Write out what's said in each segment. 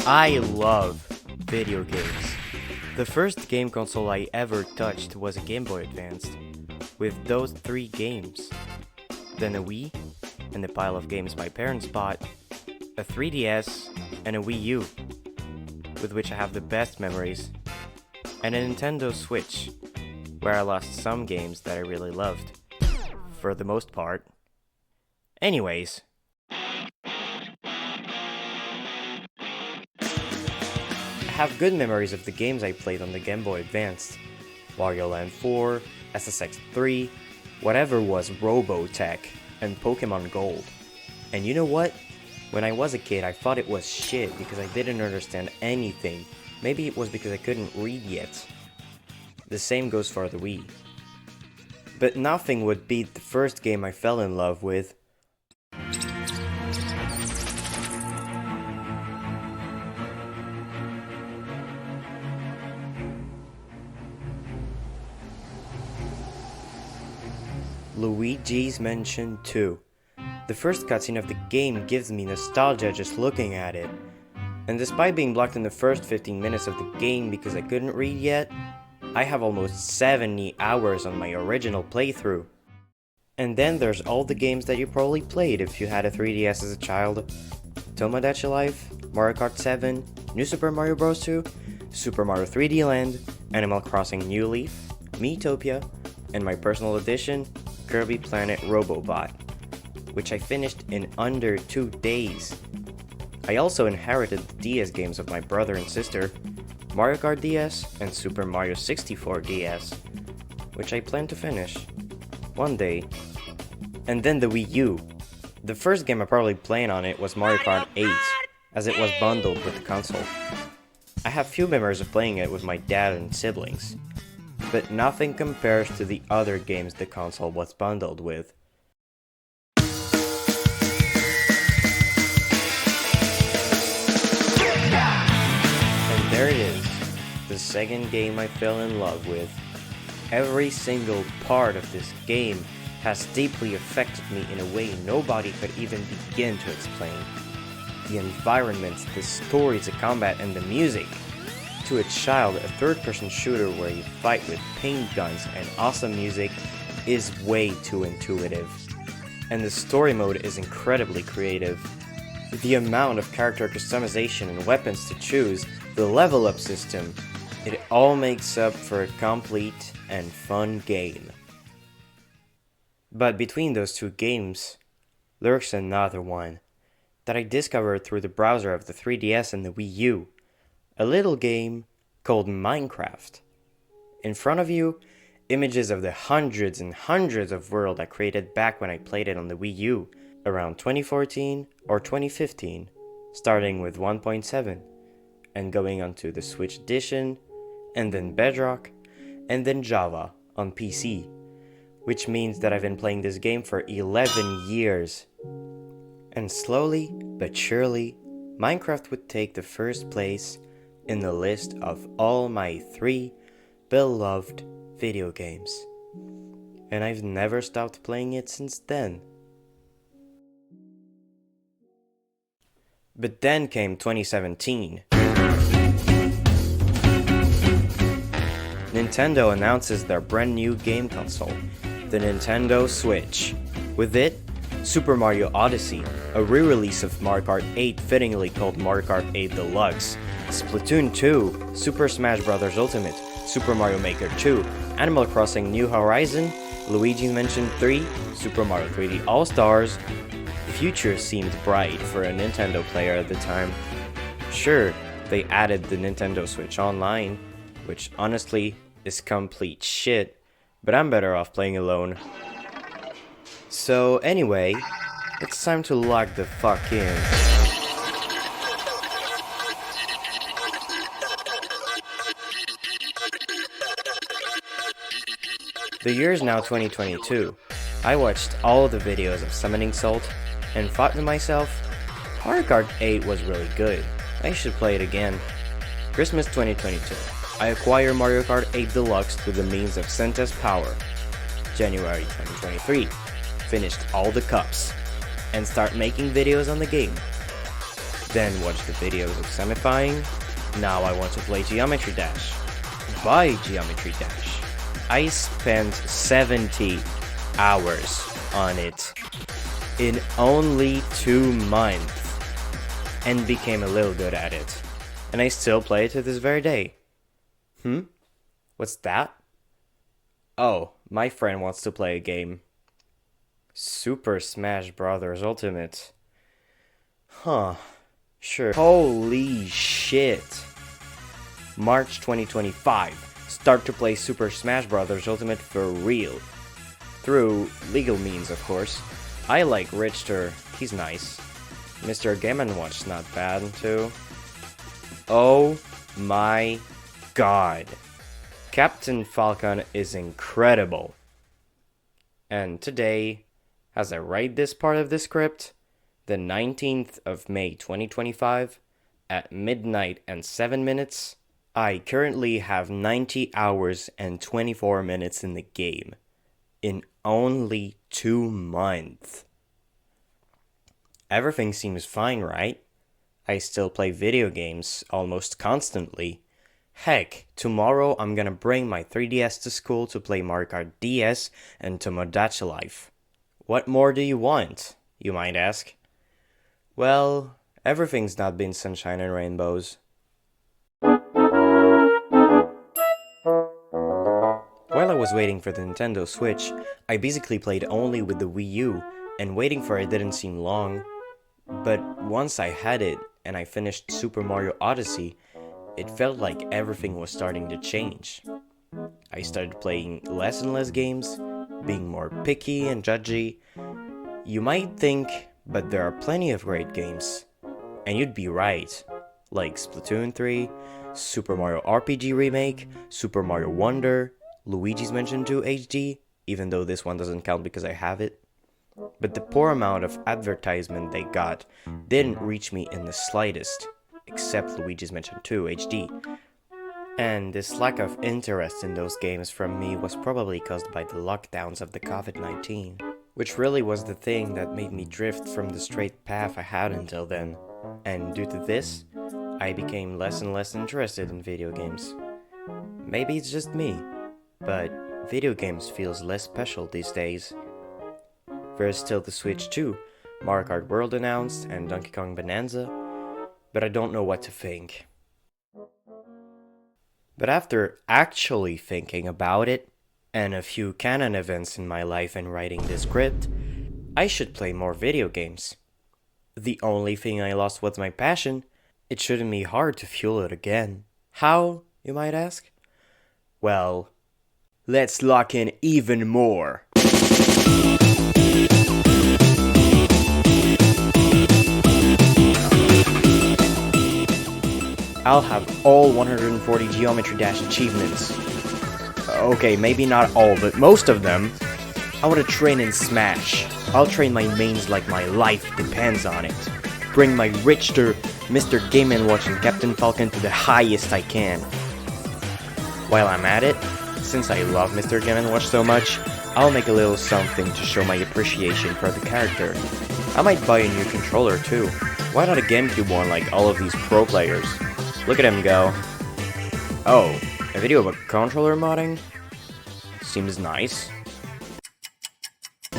I love video games. The first game console I ever touched was a Game Boy Advance, with those 3 games. Then a Wii, and a pile of games my parents bought, a 3DS, and a Wii U, with which I have the best memories, and a Nintendo Switch, where I lost some games that I really loved, for the most part. Anyways, I have good memories of the games I played on the Game Boy Advance. Wario Land 4, SSX 3, whatever was Robotech, and Pokemon Gold. And you know what? When I was a kid, I thought it was shit because I didn't understand anything. Maybe it was because I couldn't read yet. The same goes for the Wii. But nothing would beat the first game I fell in love with. Luigi's Mansion 2. The first cutscene of the game gives me nostalgia just looking at it. And despite being blocked in the first 15 minutes of the game because I couldn't read yet, I have almost 70 hours on my original playthrough. And then there's all the games that you probably played if you had a 3DS as a child. Tomodachi Life, Mario Kart 7, New Super Mario Bros. 2, Super Mario 3D Land, Animal Crossing New Leaf, Miitopia, and my personal edition, Kirby Planet Robobot, which I finished in under 2 days. I also inherited the DS games of my brother and sister, Mario Kart DS and Super Mario 64 DS, which I plan to finish one day. And then the Wii U. The first game I probably played on it was Mario Kart 8, as it was bundled with the console. I have few memories of playing it with my dad and siblings, but nothing compares to the other games the console was bundled with. And there it is, the second game I fell in love with. Every single part of this game has deeply affected me in a way nobody could even begin to explain. The environments, the stories, the combat, and the music. To a child, a third-person shooter where you fight with paint guns and awesome music is way too intuitive. And the story mode is incredibly creative. The amount of character customization and weapons to choose, the level up system, it all makes up for a complete and fun game. But between those 2 games lurks another one that I discovered through the browser of the 3DS and the Wii U. A little game called Minecraft. In front of you, images of the hundreds and hundreds of worlds I created back when I played it on the Wii U around 2014 or 2015, starting with 1.7 and going on to the Switch Edition, and then Bedrock, and then Java on PC, which means that I've been playing this game for 11 years. And slowly but surely, Minecraft would take the first place in the list of all my 3 beloved video games. And I've never stopped playing it since then. But then came 2017. Nintendo announces their brand new game console, the Nintendo Switch. With it, Super Mario Odyssey, a re-release of Mario Kart 8 fittingly called Mario Kart 8 Deluxe, Splatoon 2, Super Smash Bros. Ultimate, Super Mario Maker 2, Animal Crossing New Horizon, Luigi's Mansion 3, Super Mario 3D All-Stars. The future seemed bright for a Nintendo player at the time. Sure, they added the Nintendo Switch Online, which honestly is complete shit, but I'm better off playing alone. So anyway, it's time to log the fuck in. The year is now 2022. I watched all the videos of Summoning Salt and thought to myself, Mario Kart 8 was really good. I should play it again. Christmas 2022. I acquire Mario Kart 8 Deluxe through the means of Sentas Power. January 2023. Finished all the cups and start making videos on the game. then watched the videos of Semifying. Now I want to play Geometry Dash. By Geometry Dash, I spent 70 hours on it in only 2 months and became a little good at it. And I still play it to this very day. What's that? Oh, my friend wants to play a game. Super Smash Bros. Ultimate. Huh. Sure. Holy shit. March 2025. Start to play Super Smash Bros. Ultimate for real. Through legal means, of course. I like Richter. He's nice. Mr. Game & Watch's not bad, too. Oh my god. Captain Falcon is incredible. And today, as I write this part of the script, the 19th of May 2025, at midnight and 7 minutes, I currently have 90 hours and 24 minutes in the game. In only 2 months. Everything seems fine, right? I still play video games almost constantly. Heck, tomorrow I'm gonna bring my 3DS to school to play Mario Kart DS and Tomodachi Life. What more do you want, you might ask? Well, everything's not been sunshine and rainbows. While I was waiting for the Nintendo Switch, I basically played only with the Wii U, and waiting for it didn't seem long. But once I had it, and I finished Super Mario Odyssey, it felt like everything was starting to change. I started playing less and less games, being more picky and judgy. You might think, but there are plenty of great games. And you'd be right. Like Splatoon 3, Super Mario RPG Remake, Super Mario Wonder, Luigi's Mansion 2 HD, even though this one doesn't count because I have it. But the poor amount of advertisement they got didn't reach me in the slightest, except Luigi's Mansion 2 HD. And this lack of interest in those games from me was probably caused by the lockdowns of the COVID-19, which really was the thing that made me drift from the straight path I had until then. And due to this, I became less and less interested in video games. Maybe it's just me, but video games feels less special these days. There's still the Switch 2, Mario Kart World announced, and Donkey Kong Bonanza, but I don't know what to think. But after actually thinking about it, and a few canon events in my life and writing this script, I should play more video games. The only thing I lost was my passion. It shouldn't be hard to fuel it again. How, you might ask? Well, let's lock in even more. I'll have all 140 Geometry Dash achievements. Okay, maybe not all, but most of them. I want to train in Smash. I'll train my mains like my life depends on it. Bring my Richter, Mr. Game & Watch and Captain Falcon to the highest I can. While I'm at it, since I love Mr. Game & Watch so much, I'll make a little something to show my appreciation for the character. I might buy a new controller too. Why not a GameCube one like all of these pro players? Look at him go. Oh, a video about controller modding? Seems nice.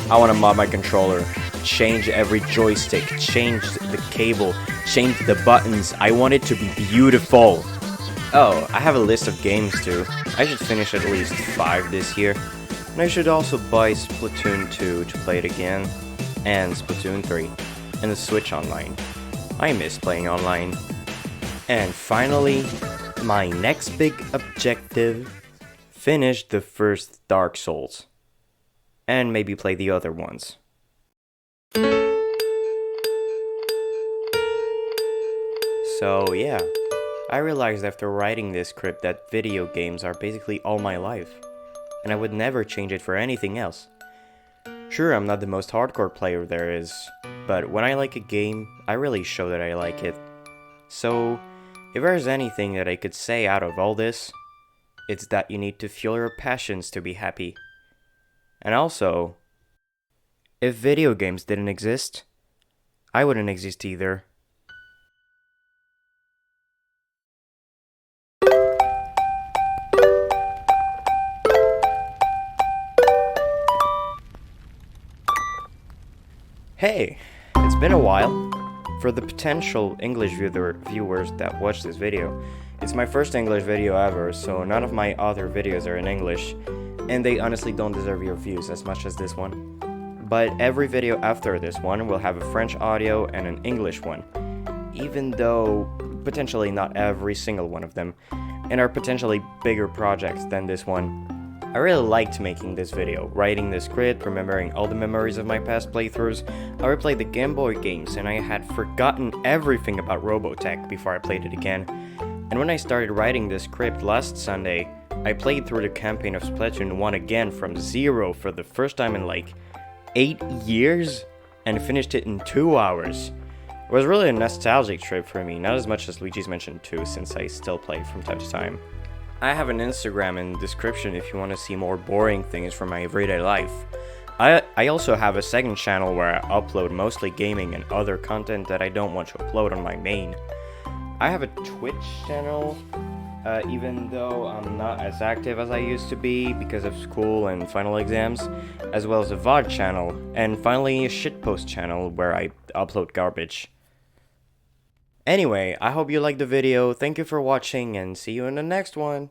I want to mod my controller. Change every joystick, change the cable, change the buttons. I want it to be beautiful. Oh, I have a list of games too. I should finish at least 5 this year. And I should also buy Splatoon 2 to play it again. And Splatoon 3. And the Switch Online. I miss playing online. And finally, my next big objective, finish the first Dark Souls. And maybe play the other ones. So yeah, I realized after writing this script that video games are basically all my life. And I would never change it for anything else. Sure, I'm not the most hardcore player there is, but when I like a game, I really show that I like it. So, if there's anything that I could say out of all this, it's that you need to fuel your passions to be happy. And also, if video games didn't exist, I wouldn't exist either. Hey, it's been a while. For the potential English viewers that watch this video, it's my first English video ever, so none of my other videos are in English, and they honestly don't deserve your views as much as this one. But every video after this one will have a French audio and an English one, even though potentially not every single one of them, and are potentially bigger projects than this one. I really liked making this video, writing the script, remembering all the memories of my past playthroughs. I replayed the Game Boy games and I had forgotten everything about Robotech before I played it again. And when I started writing the script last Sunday, I played through the campaign of Splatoon 1 again from zero for the first time in like 8 years and finished it in 2 hours. It was really a nostalgic trip for me, not as much as Luigi's Mansion 2 since I still play from time to time. I have an Instagram in the description if you want to see more boring things from my everyday life. I also have a second channel where I upload mostly gaming and other content that I don't want to upload on my main. I have a Twitch channel, even though I'm not as active as I used to be because of school and final exams, as well as a VOD channel, and finally a shitpost channel where I upload garbage. Anyway, I hope you liked the video, thank you for watching, and see you in the next one!